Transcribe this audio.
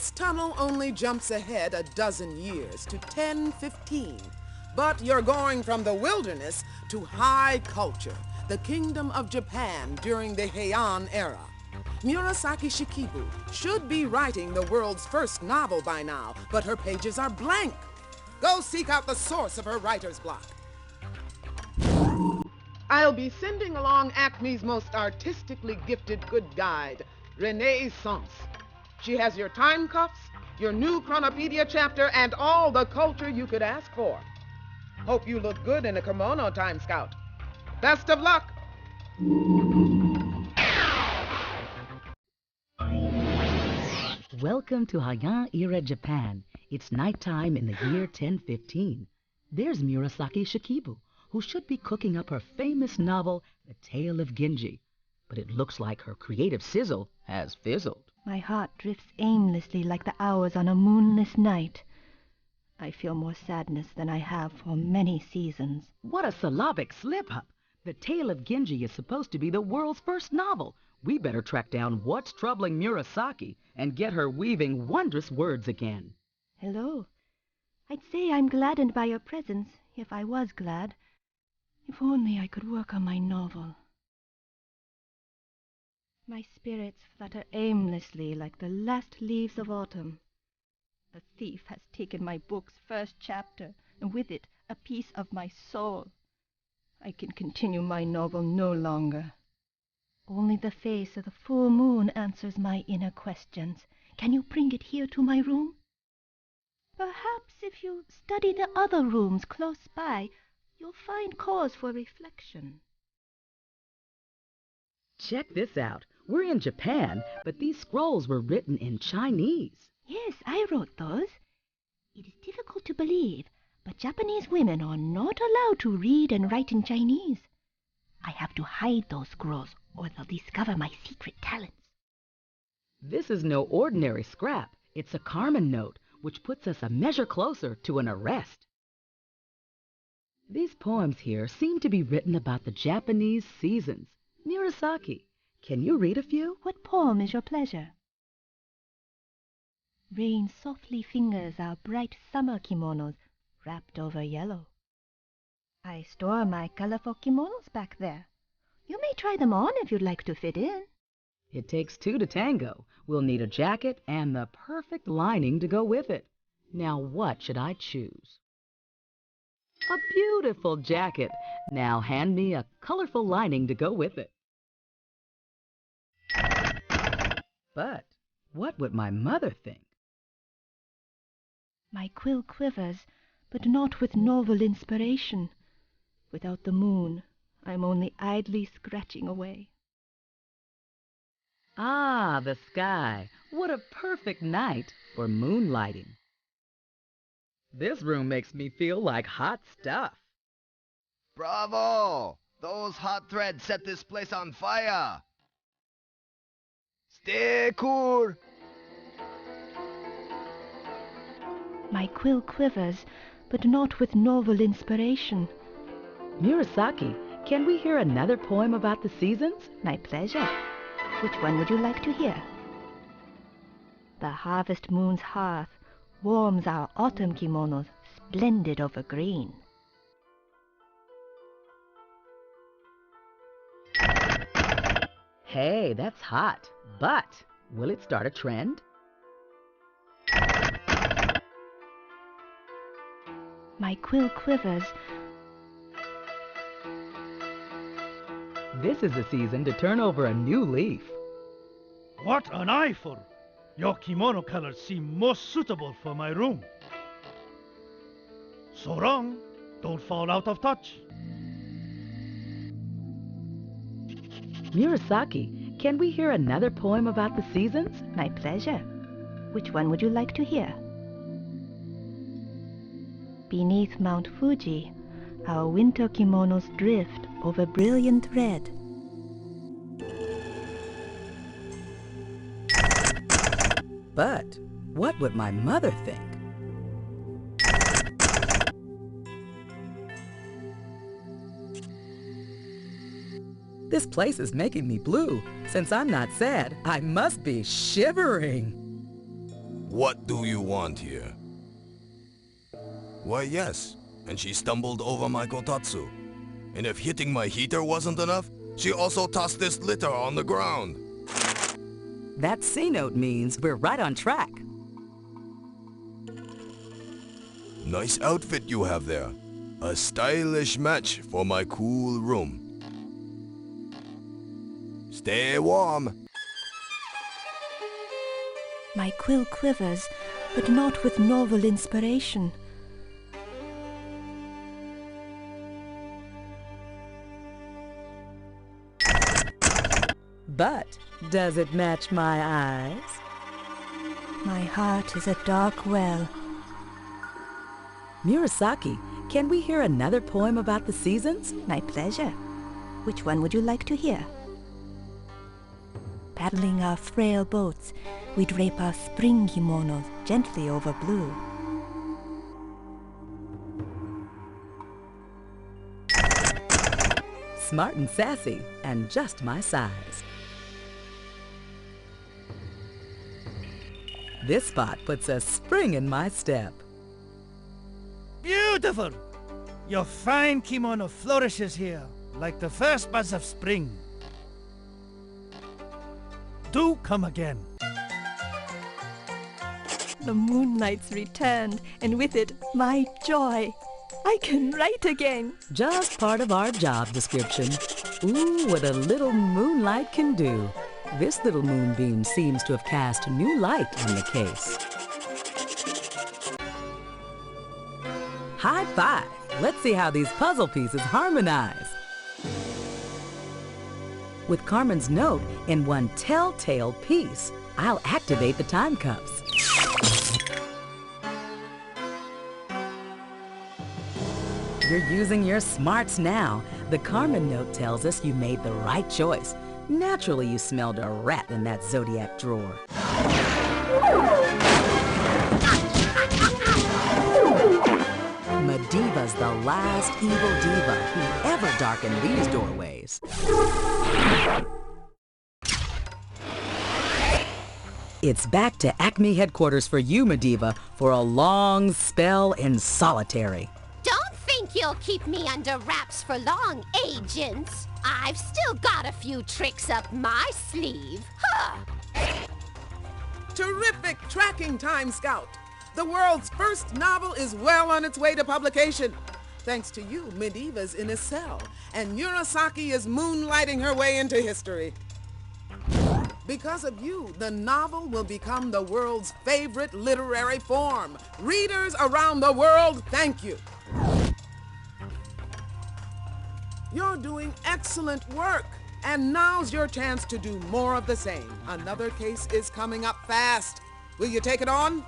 This tunnel only jumps ahead a dozen years to 1015. But you're going from the wilderness to high culture, the kingdom of Japan during the Heian era. Murasaki Shikibu should be writing the world's first novel by now, but her pages are blank. Go seek out the source of her writer's block. I'll be sending along Acme's most artistically gifted good guide, Renaissance. She has your time cuffs, your new Chronopedia chapter, and all the culture you could ask for. Hope you look good in a kimono, Time Scout. Best of luck! Welcome to Heian-era Japan. It's nighttime in the year 1015. There's Murasaki Shikibu, who should be cooking up her famous novel, The Tale of Genji. But it looks like her creative sizzle has fizzled. My heart drifts aimlessly like the hours on a moonless night. I feel more sadness than I have for many seasons. What a syllabic slip-up! The Tale of Genji is supposed to be the world's first novel. We better track down what's troubling Murasaki and get her weaving wondrous words again. Hello. I'd say I'm gladdened by your presence, if I was glad. If only I could work on my novel. My spirits flutter aimlessly like the last leaves of autumn. A thief has taken my book's first chapter, and with it a piece of my soul. I can continue my novel no longer. Only the face of the full moon answers my inner questions. Can you bring it here to my room? Perhaps if you study the other rooms close by, you'll find cause for reflection. Check this out. We're in Japan, but these scrolls were written in Chinese. Yes, I wrote those. It is difficult to believe, but Japanese women are not allowed to read and write in Chinese. I have to hide those scrolls, or they'll discover my secret talents. This is no ordinary scrap. It's a Carmen note, which puts us a measure closer to an arrest. These poems here seem to be written about the Japanese seasons. Murasaki, can you read a few? What poem is your pleasure? Rain softly fingers our bright summer kimonos wrapped over yellow. I store my colorful kimonos back there. You may try them on if you'd like to fit in. It takes two to tango. We'll need a jacket and the perfect lining to go with it. Now what should I choose? A beautiful jacket. Now hand me a colorful lining to go with it. But what would my mother think? My quill quivers, but not with novel inspiration. Without the moon, I'm only idly scratching away. Ah, the sky. What a perfect night for moonlighting. This room makes me feel like hot stuff. Bravo! Those hot threads set this place on fire! Stay cool! My quill quivers, but not with novel inspiration. Murasaki, can we hear another poem about the seasons? My pleasure. Which one would you like to hear? The harvest moon's hearth warms our autumn kimonos, splendid over green. Hey, that's hot. But will it start a trend? My quill quivers. This is the season to turn over a new leaf. What an eyeful! Your kimono colors seem most suitable for my room. So long, don't fall out of touch. Murasaki, can we hear another poem about the seasons? My pleasure. Which one would you like to hear? Beneath Mount Fuji, our winter kimonos drift over brilliant red. But what would my mother think? This place is making me blue. Since I'm not sad, I must be shivering. What do you want here? Why, yes, and she stumbled over my kotatsu. And if hitting my heater wasn't enough, she also tossed this litter on the ground. That C note means we're right on track. Nice outfit you have there. A stylish match for my cool room. Stay warm. My quill quivers, but not with novel inspiration. But does it match my eyes? My heart is a dark well. Murasaki, can we hear another poem about the seasons? My pleasure. Which one would you like to hear? Paddling our frail boats, we drape our spring kimonos gently over blue. Smart and sassy, and just my size. This spot puts a spring in my step. Beautiful! Your fine kimono flourishes here, like the first buzz of spring. Do come again. The moonlight's returned, and with it, my joy. I can write again. Just part of our job description. Ooh, what a little moonlight can do. This little moonbeam seems to have cast new light on the case. High five! Let's see how these puzzle pieces harmonize. With Carmen's note in one telltale piece, I'll activate the time cups. You're using your smarts now. The Carmen note tells us you made the right choice. Naturally, you smelled a rat in that zodiac drawer. Mediva's the last evil diva who ever darkened these doorways. It's back to Acme headquarters for you, Mediva, for a long spell in solitary. Don't think you'll keep me under wraps for long, agents. I've still got a few tricks up my sleeve. Huh. Terrific tracking, Time Scout. The world's first novel is well on its way to publication. Thanks to you, Mediva's in a cell, and Murasaki is moonlighting her way into history. Because of you, the novel will become the world's favorite literary form. Readers around the world, thank you. You're doing excellent work, and now's your chance to do more of the same. Another case is coming up fast. Will you take it on?